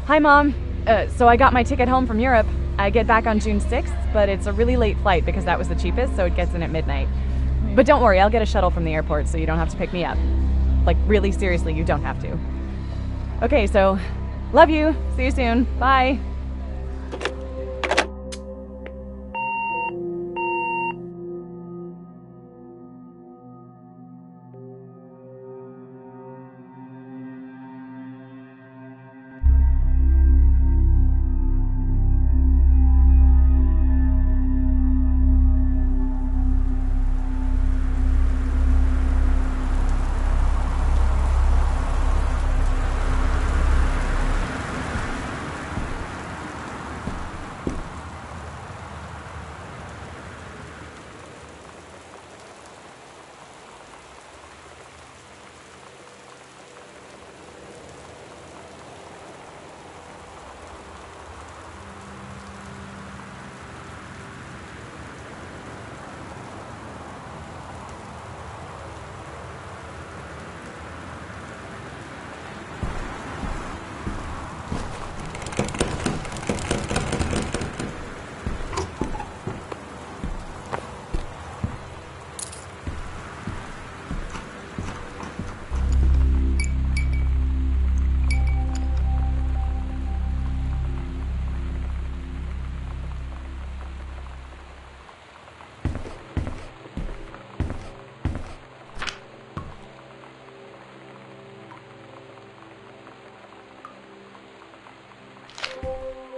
Hi, Mom. So I got my ticket home from Europe. I get back on June 6th, but it's a really late flight because that was the cheapest, so it gets in at midnight. But don't worry, I'll get a shuttle from the airport so you don't have to pick me up. Like, really seriously, you don't have to. Okay, so love you. See you soon. Bye.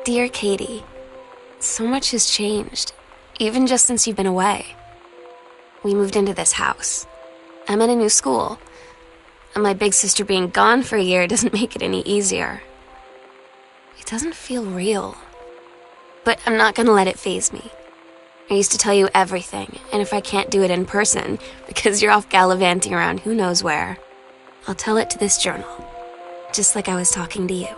Dear Katie, so much has changed, even just since you've been away. We moved into this house. I'm at a new school, and my big sister being gone for a year doesn't make it any easier. It doesn't feel real, but I'm not gonna let it faze me. I used to tell you everything, and if I can't do it in person, because you're off gallivanting around who knows where, I'll tell it to this journal, just like I was talking to you.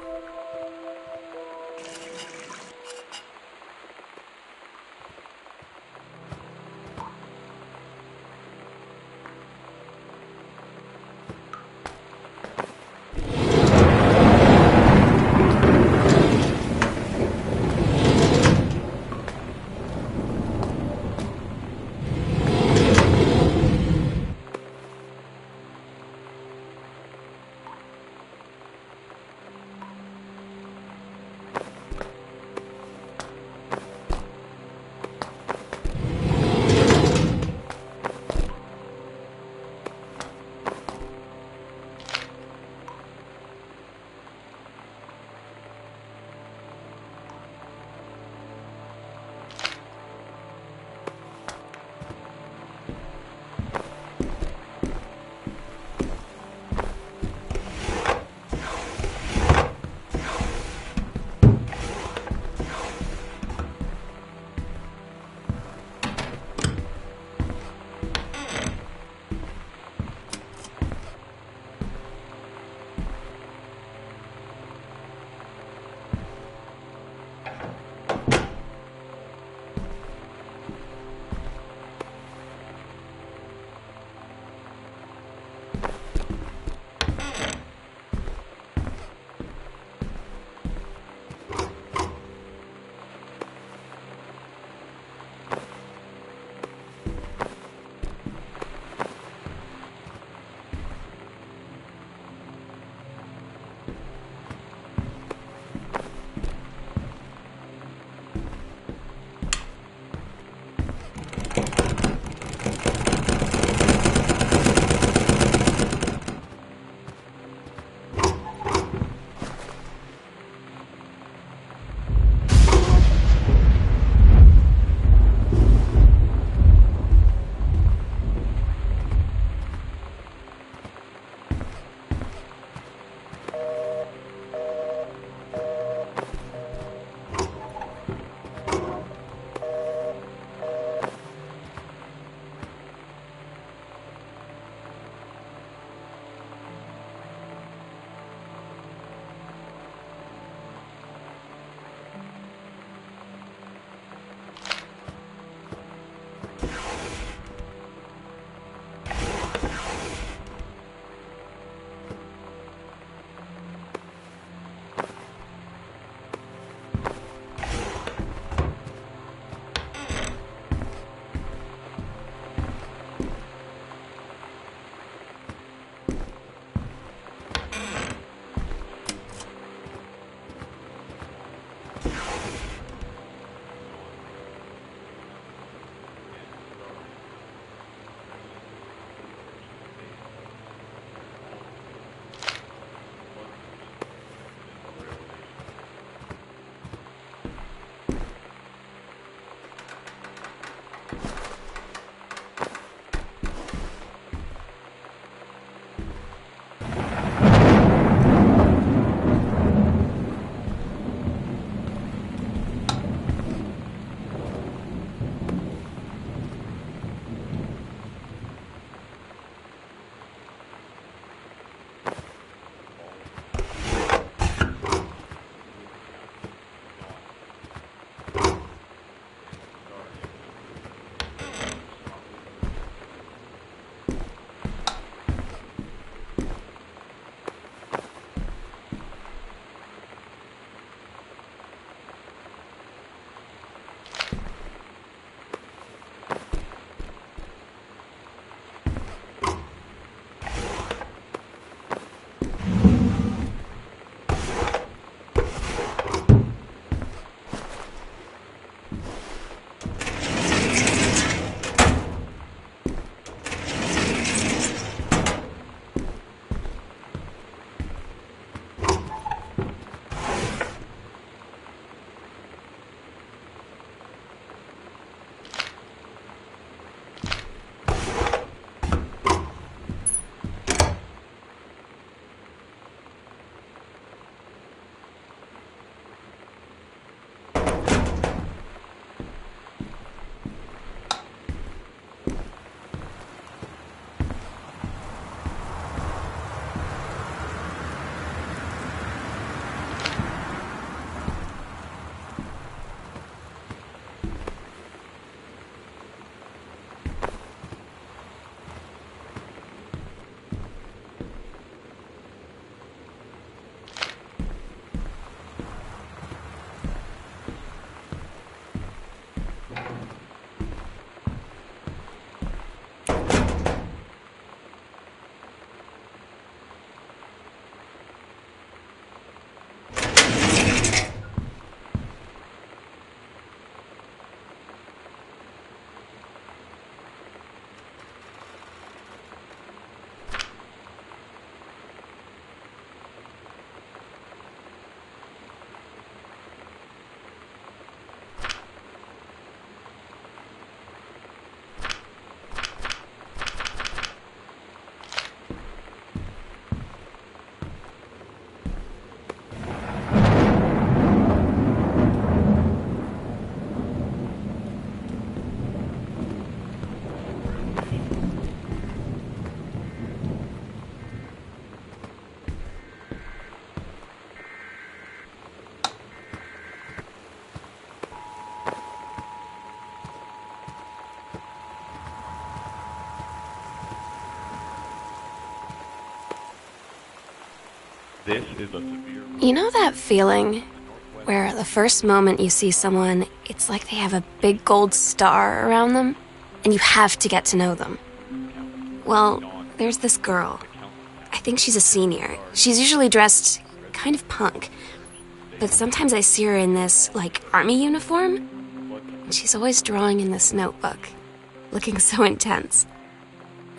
This is a severe... You know that feeling where the first moment you see someone, it's like they have a big gold star around them, and you have to get to know them? Well, there's this girl. I think she's a senior. She's usually dressed kind of punk, but sometimes I see her in this, like, army uniform, and she's always drawing in this notebook, looking so intense.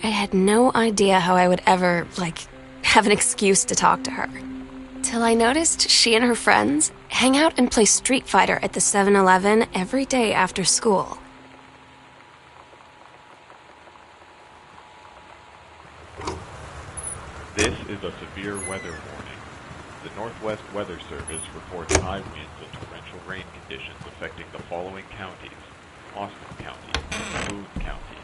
I had no idea how I would ever, like, have an excuse to talk to her. Till I noticed she and her friends hang out and play Street Fighter at the 7-Eleven every day after school. This is a severe weather warning. The Northwest Weather Service reports high winds and torrential rain conditions affecting the following counties: Austin County, Boone County,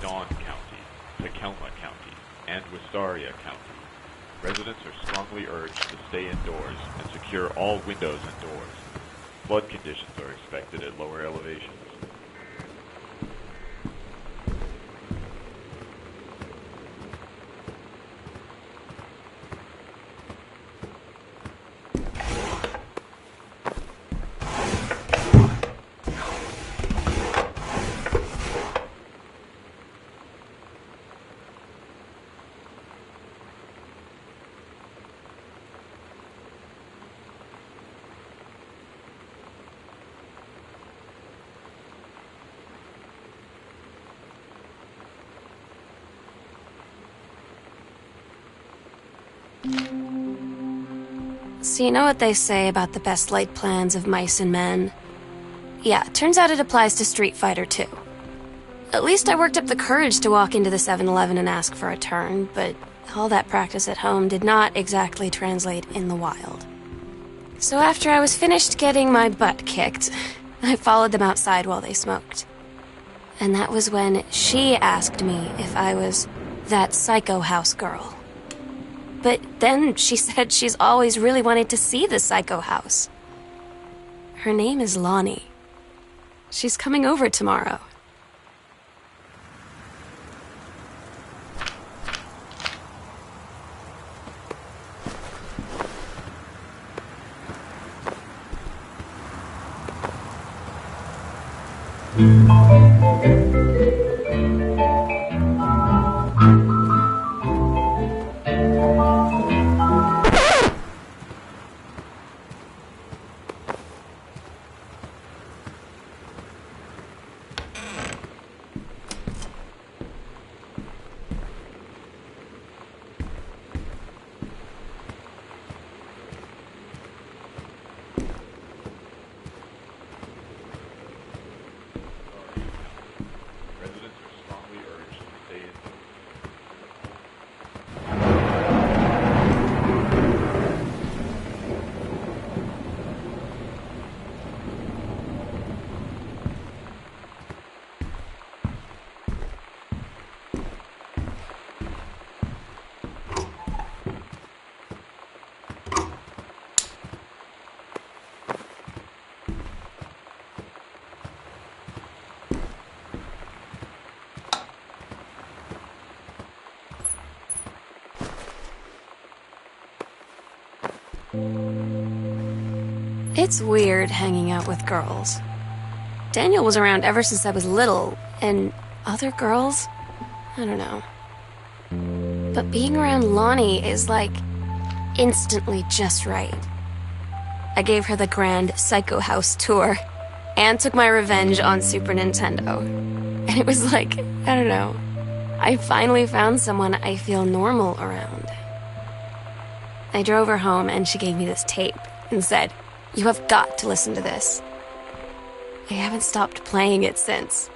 Dawn County, Tacoma County, and Wistaria County. Residents are strongly urged to stay indoors and secure all windows and doors. Flood conditions are expected at lower elevations. So you know what they say about the best laid plans of mice and men? Yeah, turns out it applies to Street Fighter too. At least I worked up the courage to walk into the 7-Eleven and ask for a turn, but all that practice at home did not exactly translate in the wild. So after I was finished getting my butt kicked, I followed them outside while they smoked. And that was when she asked me if I was that psycho house girl. But then she said she's always really wanted to see the psycho house. Her name is Lonnie. She's coming over tomorrow. Residents are strongly urged to stay indoors. It's weird hanging out with girls. Daniel was around ever since I was little, and other girls? I don't know. But being around Lonnie is like instantly just right. I gave her the grand Psycho House tour and took my revenge on Super Nintendo. And it was like, I don't know, I finally found someone I feel normal around. I drove her home and she gave me this tape and said, "You have got to listen to this." I haven't stopped playing it since.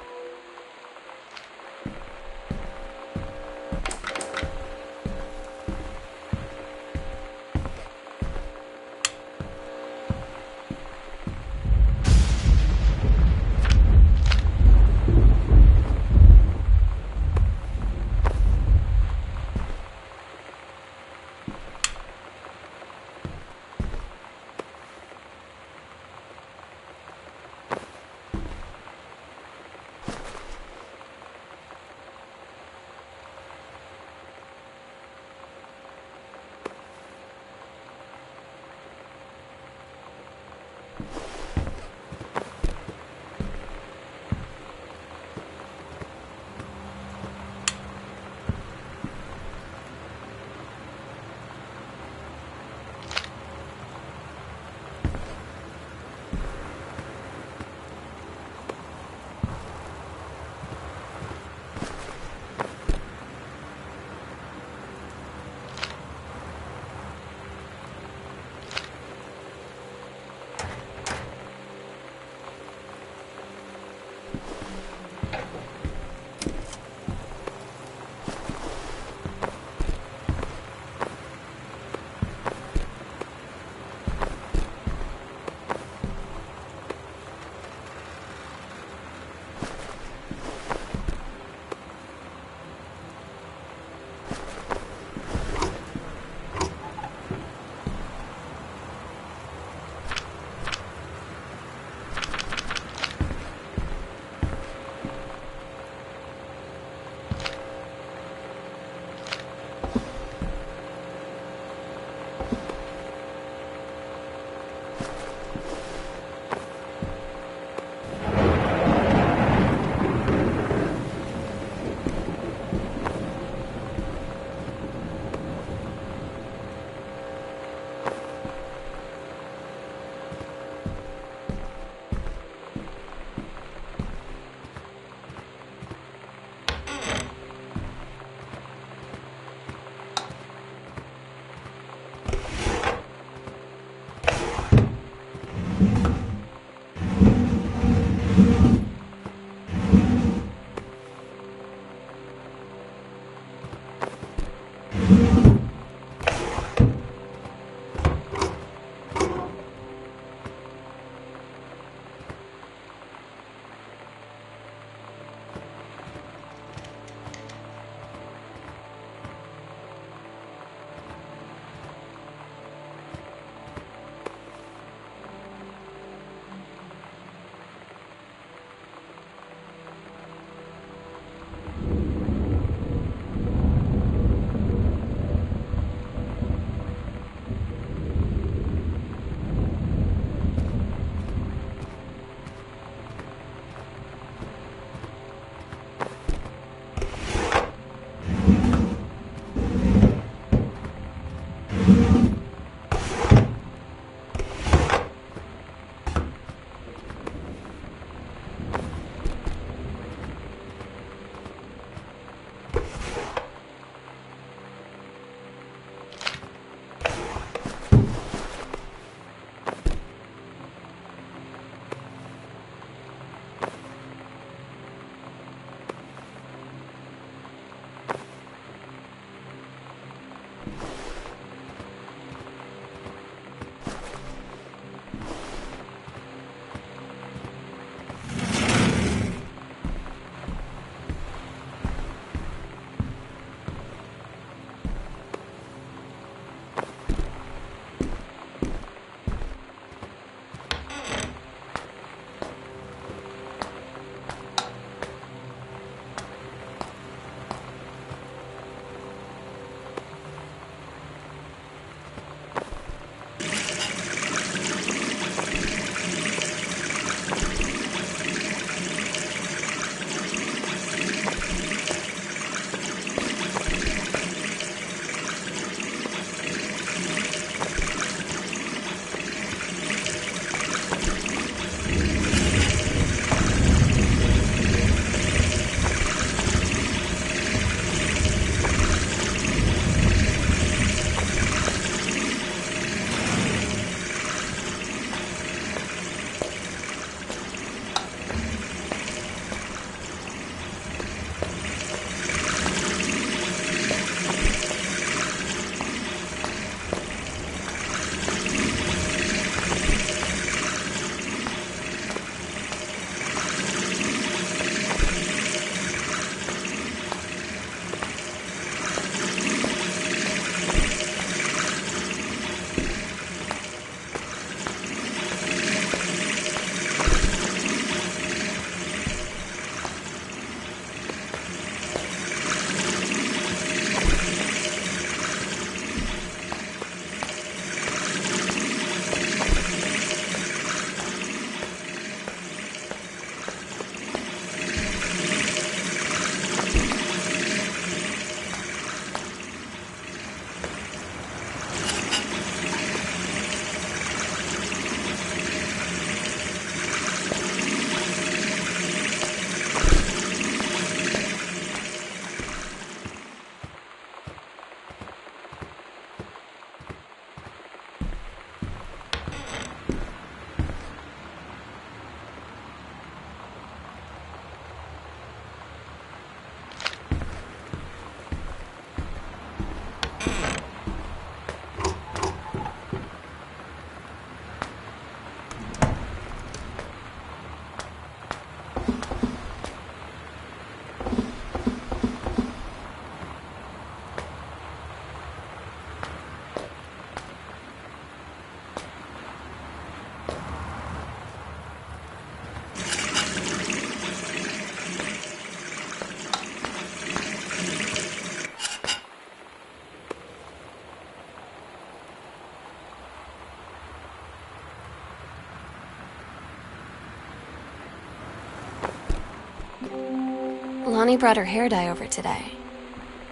Lonnie brought her hair dye over today.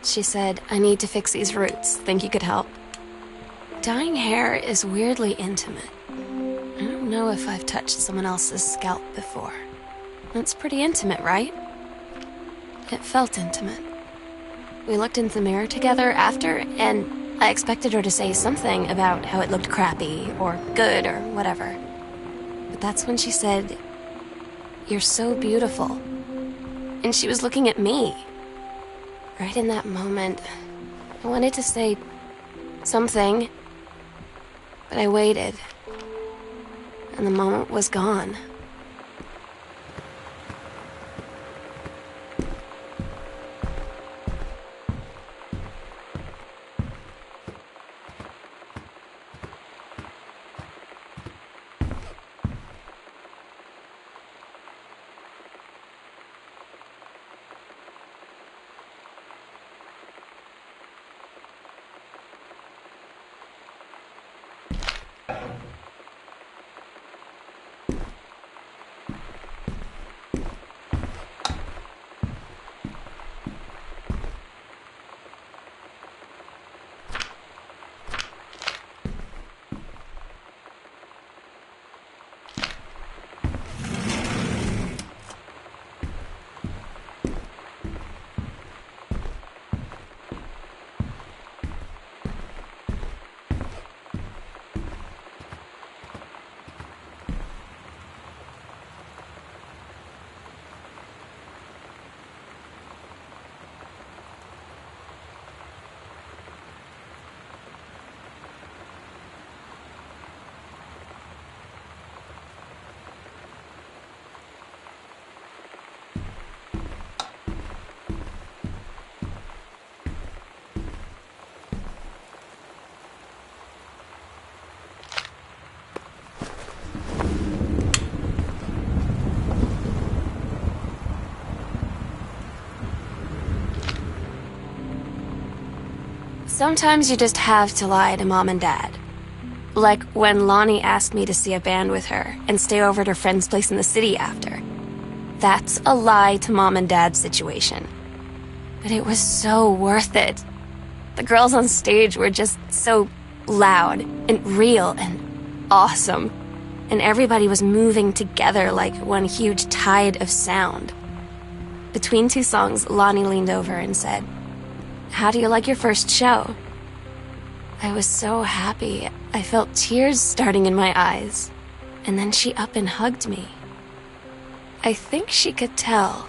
She said, I need to fix these roots. Think you could help? Dyeing hair is weirdly intimate. I don't know if I've touched someone else's scalp before. It's pretty intimate, right? It felt intimate. We looked into the mirror together after, and I expected her to say something about how it looked crappy or good or whatever. But that's when she said, "You're so beautiful." And she was looking at me. Right in that moment, I wanted to say something, but I waited, and the moment was gone. Sometimes you just have to lie to Mom and Dad. Like when Lonnie asked me to see a band with her and stay over at her friend's place in the city after. That's a lie to Mom and Dad's situation. But it was so worth it. The girls on stage were just so loud and real and awesome. And everybody was moving together like one huge tide of sound. Between two songs, Lonnie leaned over and said, "How do you like your first show?" I was so happy. I felt tears starting in my eyes. And then she up and hugged me. I think she could tell.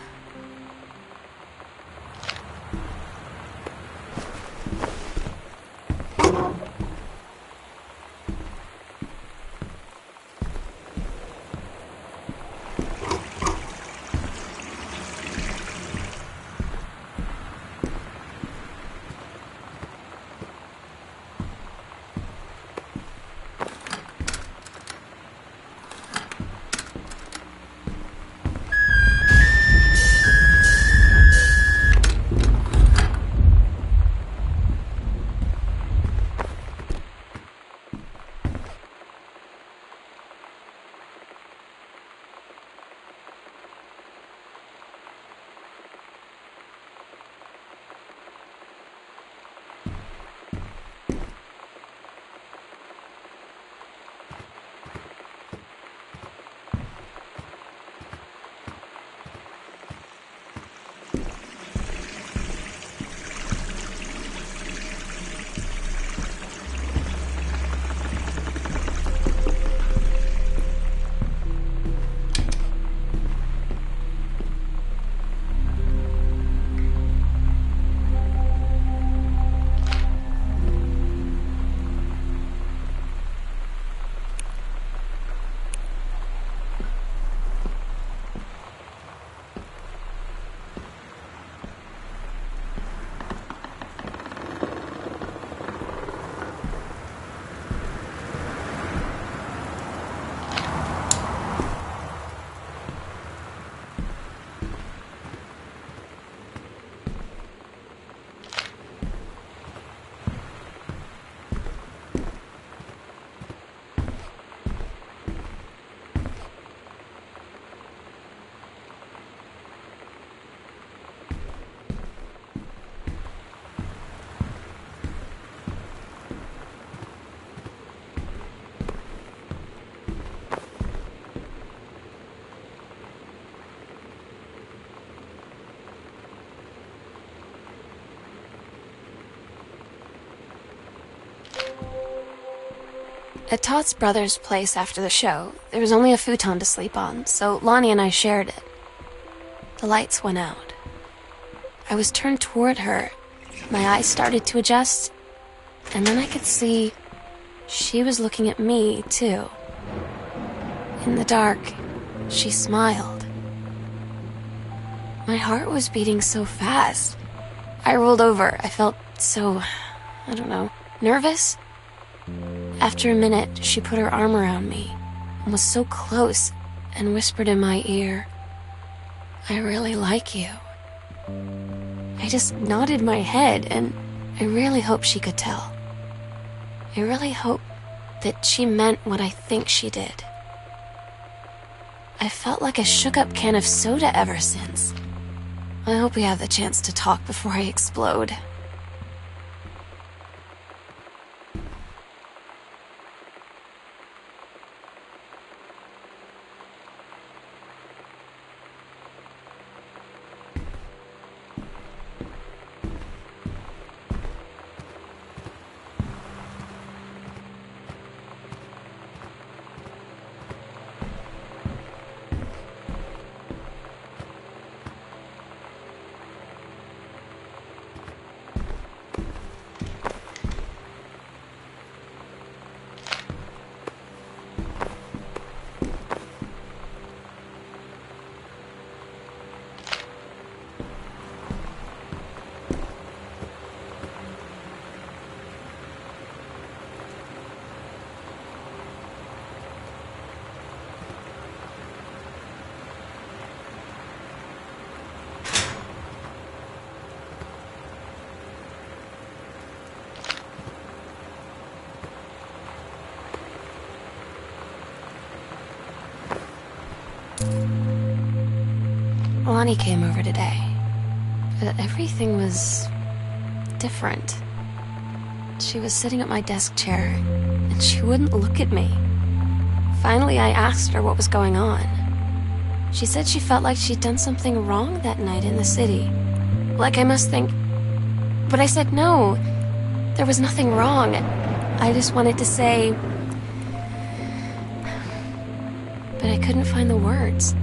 At Todd's brother's place after the show, there was only a futon to sleep on, so Lonnie and I shared it. The lights went out. I was turned toward her. My eyes started to adjust, and then I could see she was looking at me, too. In the dark, she smiled. My heart was beating so fast. I rolled over. I felt so, I don't know, nervous. After a minute, she put her arm around me and was so close and whispered in my ear, "I really like you." I just nodded my head, and I really hope she could tell. I really hope that she meant what I think she did. I felt like a shook-up can of soda ever since. I hope we have the chance to talk before I explode. Lonnie came over today, but everything was different. She was sitting at my desk chair, and she wouldn't look at me. Finally, I asked her what was going on. She said she felt like she'd done something wrong that night in the city. Like I must think... But I said no, there was nothing wrong. I just wanted to say... But I couldn't find the words.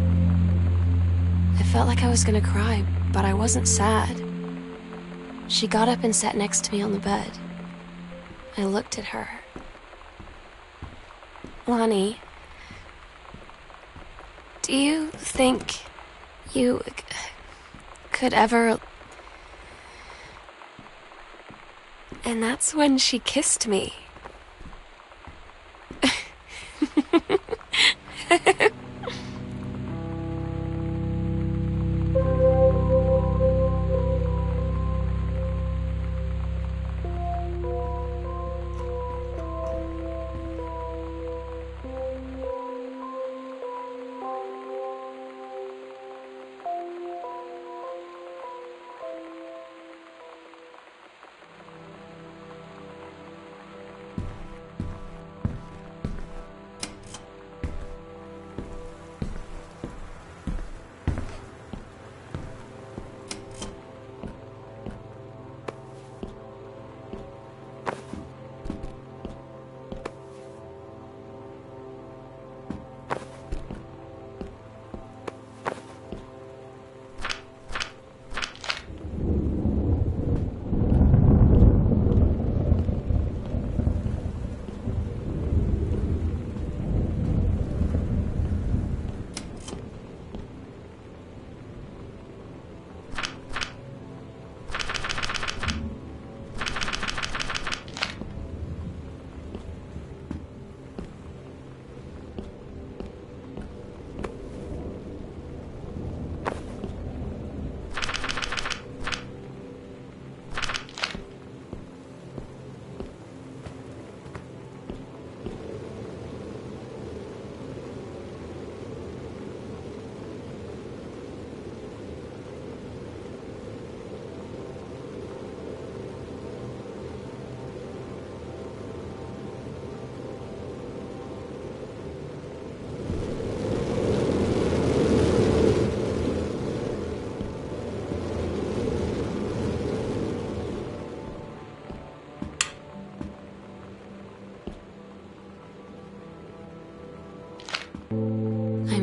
I felt like I was gonna cry, but I wasn't sad. She got up and sat next to me on the bed. I looked at her. Lonnie, do you think you could ever... And that's when she kissed me.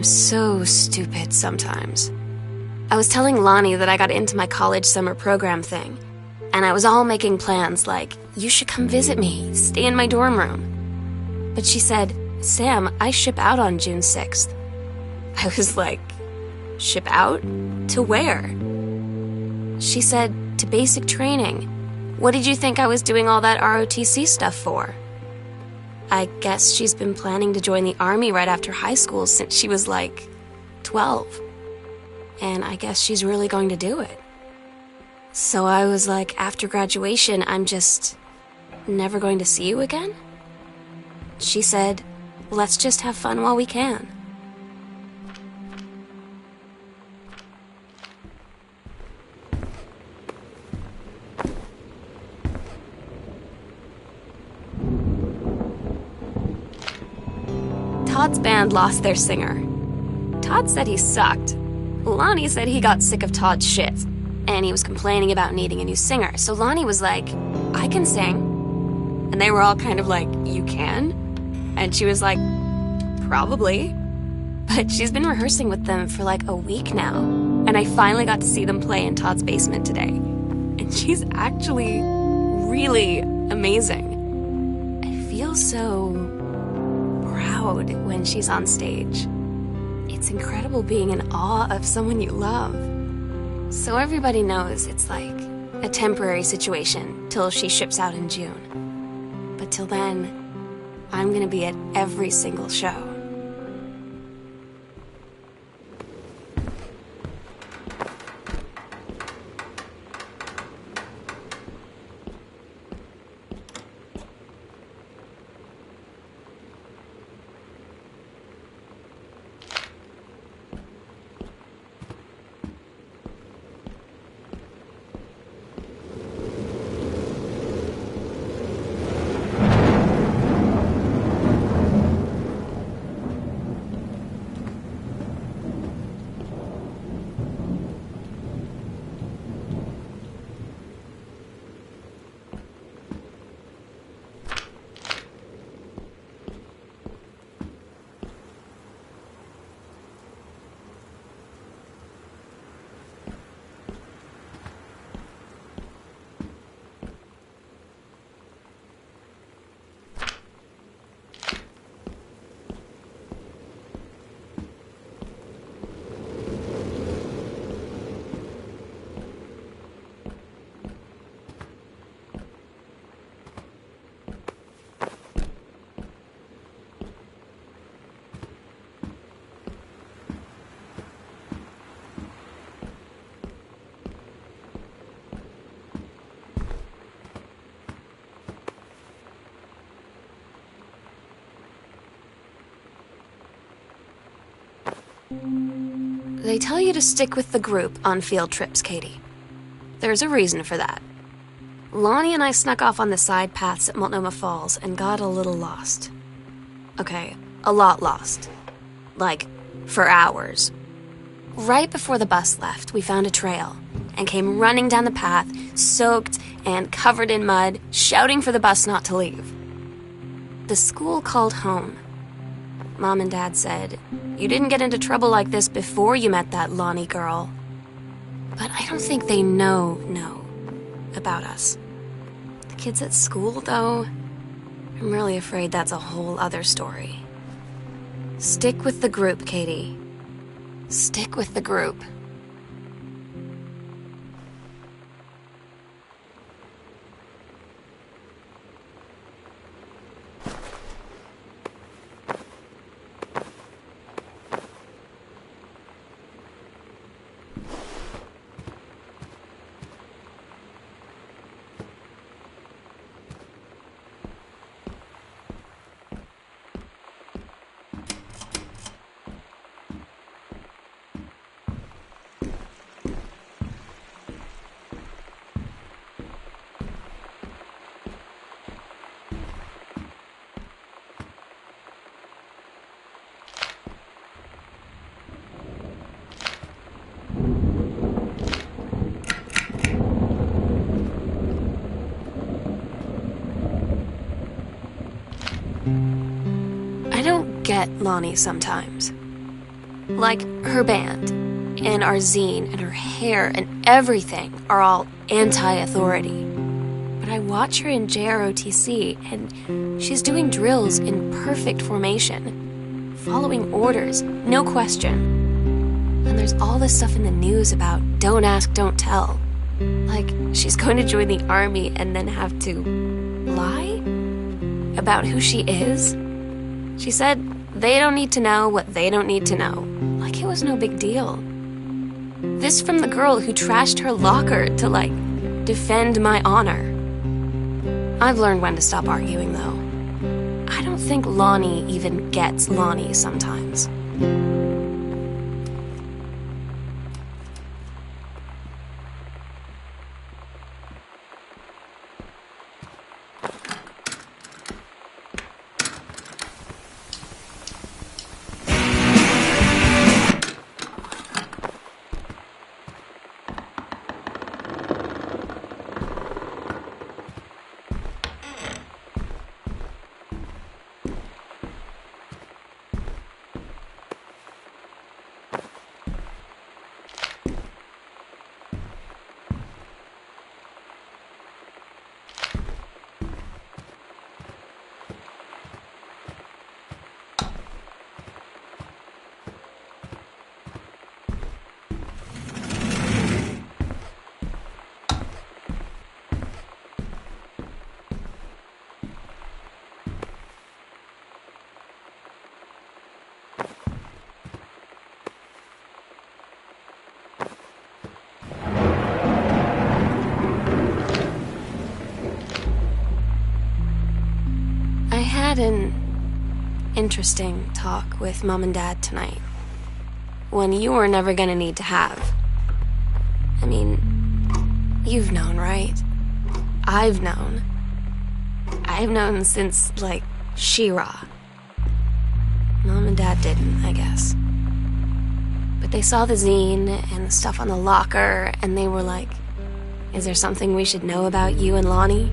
so stupid sometimes. I was telling Lonnie that I got into my college summer program thing, and I was all making plans like, you should come visit me, stay in my dorm room. But she said, Sam, I ship out on June 6th. I was like, ship out? To where? She said, to basic training. What did you think I was doing all that ROTC stuff for? I guess she's been planning to join the army right after high school since she was like 12. And I guess she's really going to do it. So I was like, after graduation, I'm just never going to see you again? She said, let's just have fun while we can. Todd's band lost their singer. Todd said he sucked. Lonnie said he got sick of Todd's shit, and he was complaining about needing a new singer. So Lonnie was like, I can sing. And they were all kind of like, you can? And she was like, probably. But she's been rehearsing with them for like a week now. And I finally got to see them play in Todd's basement today. And she's actually really amazing. I feel so proud when she's on stage. It's incredible being in awe of someone you love. So everybody knows it's like a temporary situation till she ships out in June. But till then, I'm gonna be at every single show. They tell you to stick with the group on field trips, Katie. There's a reason for that. Lonnie and I snuck off on the side paths at Multnomah Falls and got a little lost. Okay, a lot lost. Like, for hours. Right before the bus left, we found a trail and came running down the path, soaked and covered in mud, shouting for the bus not to leave. The school called home. Mom and Dad said, you didn't get into trouble like this before you met that Lonnie girl. But I don't think they know about us. The kids at school, though, I'm really afraid that's a whole other story. Stick with the group, Katie. Stick with the group. I don't get Lonnie sometimes. Like, her band, and our zine, and her hair, and everything are all anti-authority. But I watch her in JROTC, and she's doing drills in perfect formation, following orders, no question. And there's all this stuff in the news about don't ask, don't tell. Like, she's going to join the army and then have to lie about who she is. She said they don't need to know what they don't need to know. Like it was no big deal. This from the girl who trashed her locker to, like, defend my honor. I've learned when to stop arguing, though. I don't think Lonnie even gets Lonnie sometimes. Had an interesting talk with Mom and Dad tonight. One you were never gonna need to have. I mean, you've known, right? I've known. I've known since, like, She-Ra. Mom and Dad didn't, I guess. But they saw the zine and the stuff on the locker, and they were like, is there something we should know about you and Lonnie?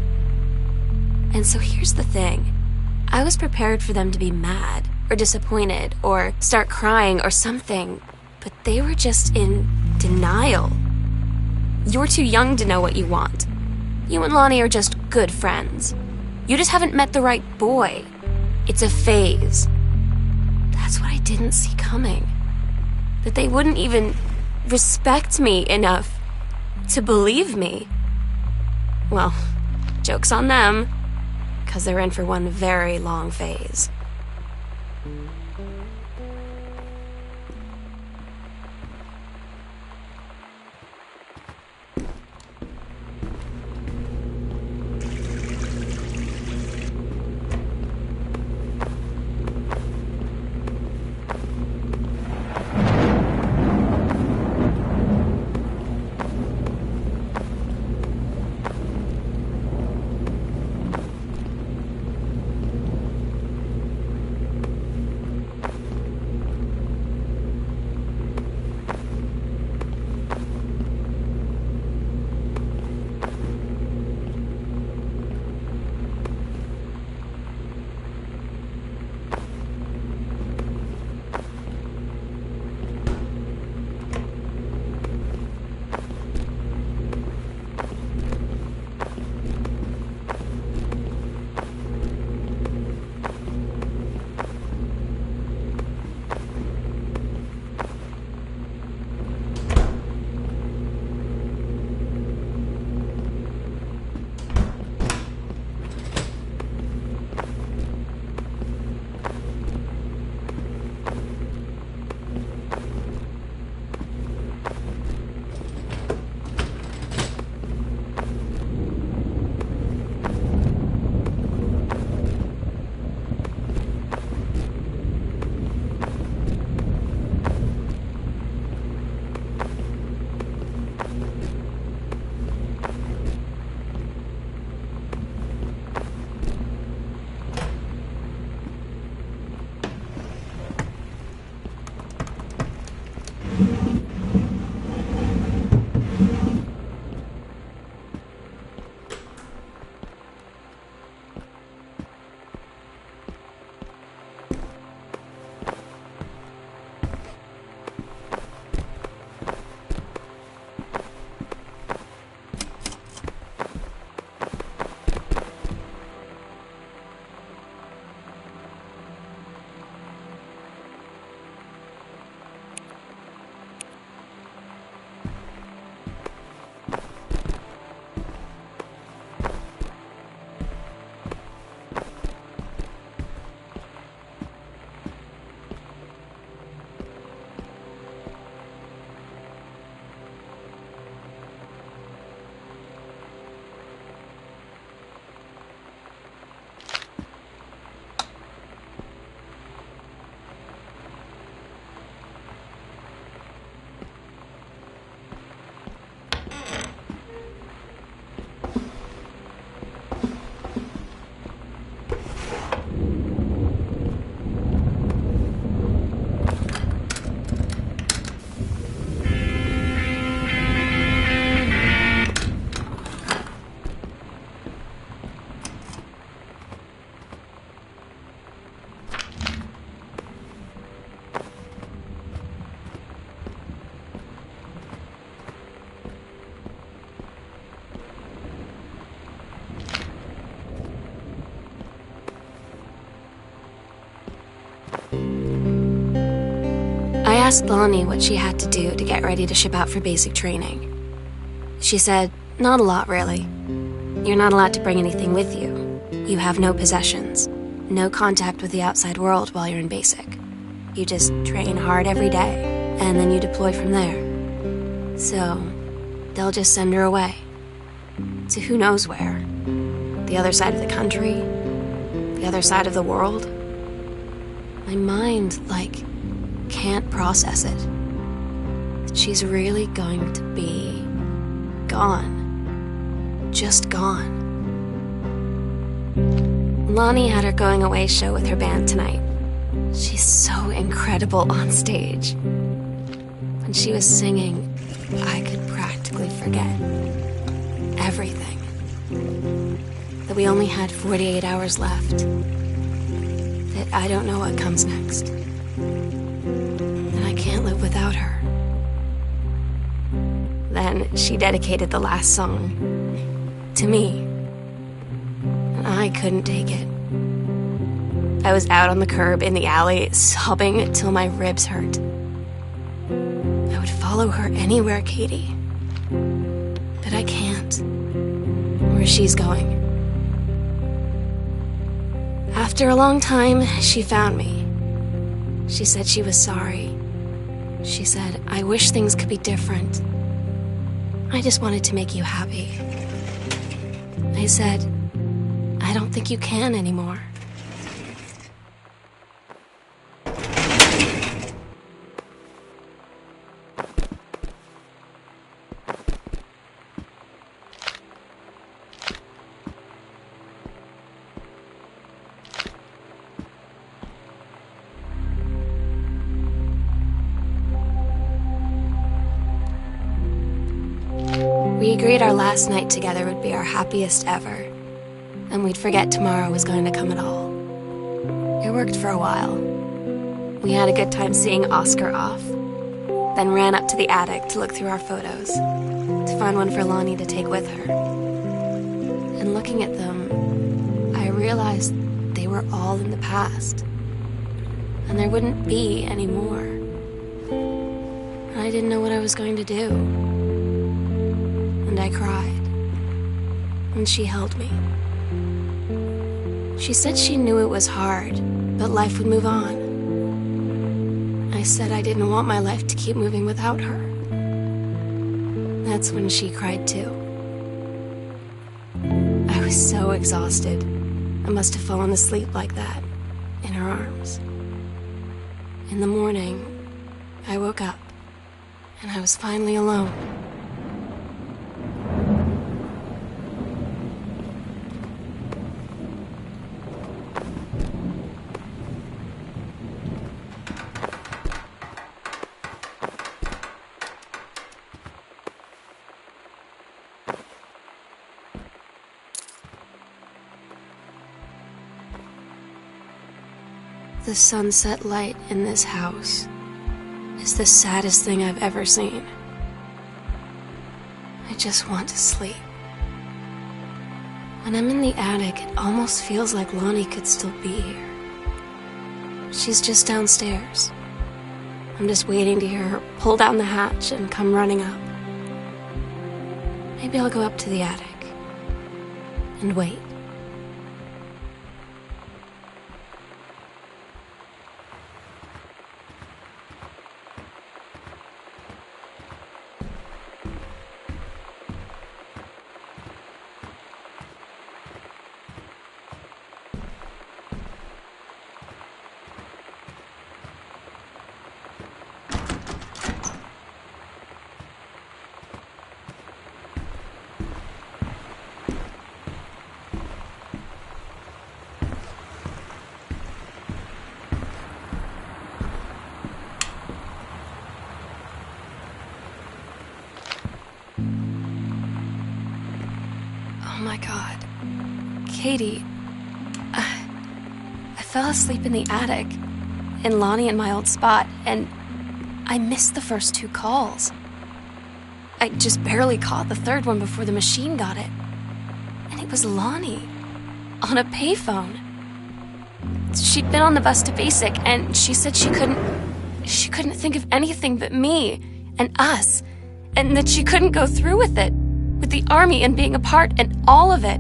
And so here's the thing. I was prepared for them to be mad, or disappointed, or start crying, or something, but they were just in denial. You're too young to know what you want. You and Lonnie are just good friends. You just haven't met the right boy. It's a phase. That's what I didn't see coming. That they wouldn't even respect me enough to believe me. Well, joke's on them. Because they're in for one very long phase. asked Lonnie what she had to do to get ready to ship out for basic training. She said, not a lot, really. You're not allowed to bring anything with you. You have no possessions, no contact with the outside world while you're in basic. You just train hard every day, and then you deploy from there. So, they'll just send her away. To who knows where. The other side of the country? The other side of the world? My mind, can't process it. That she's really going to be gone. Just gone. Lonnie had her going away show with her band tonight. She's so incredible on stage. When she was singing, I could practically forget everything. That we only had 48 hours left. That I don't know what comes next. That I can't live without her. Then she dedicated the last song to me. And I couldn't take it. I was out on the curb in the alley, sobbing till my ribs hurt. I would follow her anywhere, Katie. But I can't. Where she's going. After a long time, she found me. She said she was sorry. She said, I wish things could be different. I just wanted to make you happy. I said, I don't think you can anymore. We agreed our last night together would be our happiest ever, and we'd forget tomorrow was going to come at all. It worked for a while. We had a good time seeing Oscar off, then ran up to the attic to look through our photos, to find one for Lonnie to take with her. And looking at them, I realized they were all in the past, and there wouldn't be any more. And I didn't know what I was going to do. And I cried. And she held me. She said she knew it was hard, but life would move on. I said I didn't want my life to keep moving without her. That's when she cried too. I was so exhausted. I must have fallen asleep like that, in her arms. In the morning, I woke up, and I was finally alone. The sunset light in this house is the saddest thing I've ever seen. I just want to sleep. When I'm in the attic, it almost feels like Lonnie could still be here. She's just downstairs. I'm just waiting to hear her pull down the hatch and come running up. Maybe I'll go up to the attic and wait. Oh my God. Katie, I fell asleep in the attic, in Lonnie and my old spot, and I missed the first 2 calls. I just barely caught the third one before the machine got it. And it was Lonnie, on a payphone. She'd been on the bus to basic, and she said she couldn't... she couldn't think of anything but me and us, and that she couldn't go through with it, with the army and being a part and all of it.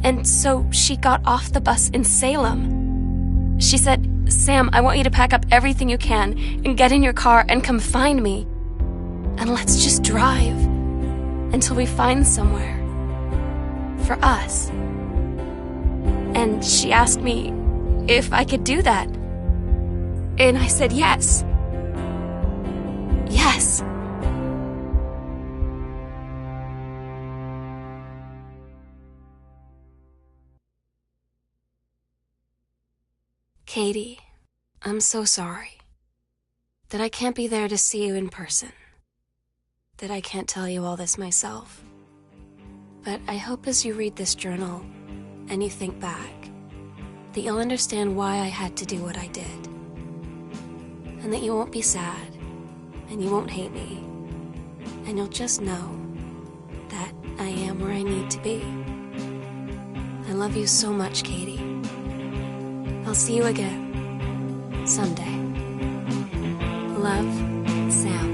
And so she got off the bus in Salem. She said, "Sam, I want you to pack up everything you can and get in your car and come find me. And let's just drive until we find somewhere for us." And she asked me if I could do that. And I said yes. Yes. Katie, I'm so sorry that I can't be there to see you in person, that I can't tell you all this myself. But I hope as you read this journal and you think back, that you'll understand why I had to do what I did. And that you won't be sad, and you won't hate me, and you'll just know that I am where I need to be. I love you so much, Katie. I'll see you again someday. Love, Sam.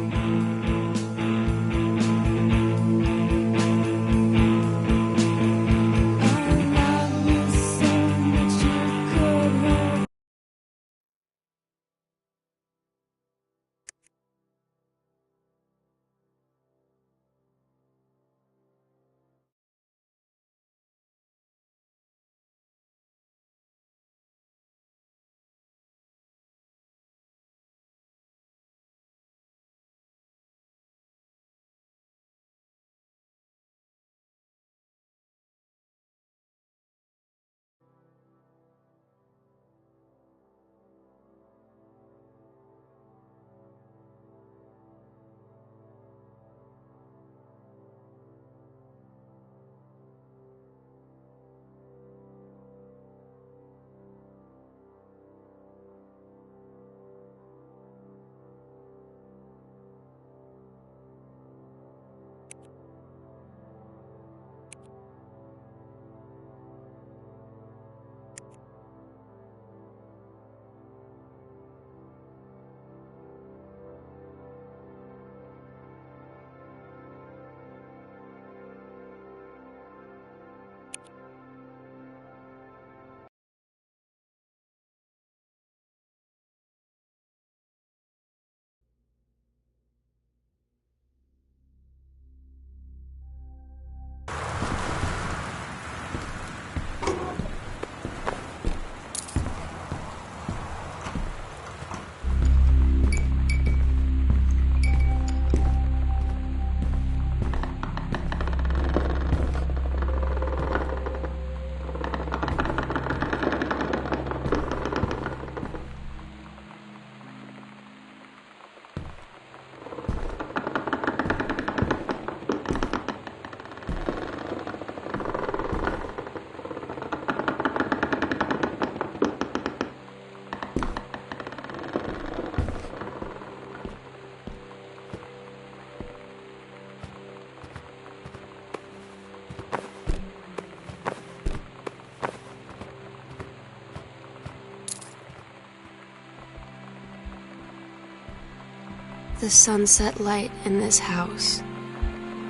The sunset light in this house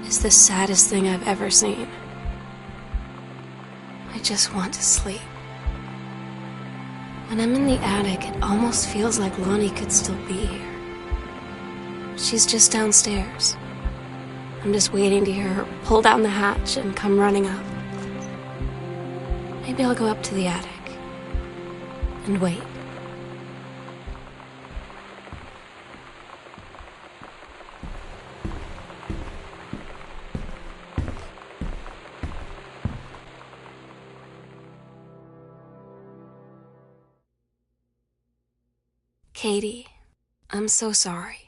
is the saddest thing I've ever seen. I just want to sleep. When I'm in the attic, it almost feels like Lonnie could still be here. She's just downstairs. I'm just waiting to hear her pull down the hatch and come running up. Maybe I'll go up to the attic and wait. Katie, I'm so sorry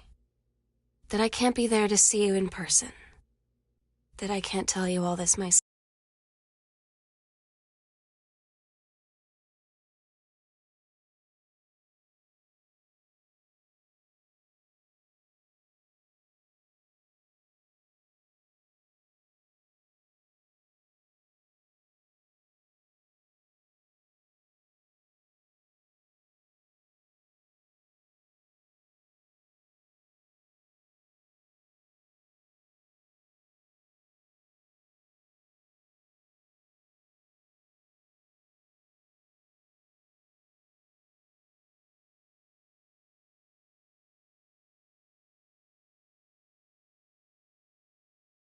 that I can't be there to see you in person, that I can't tell you all this myself.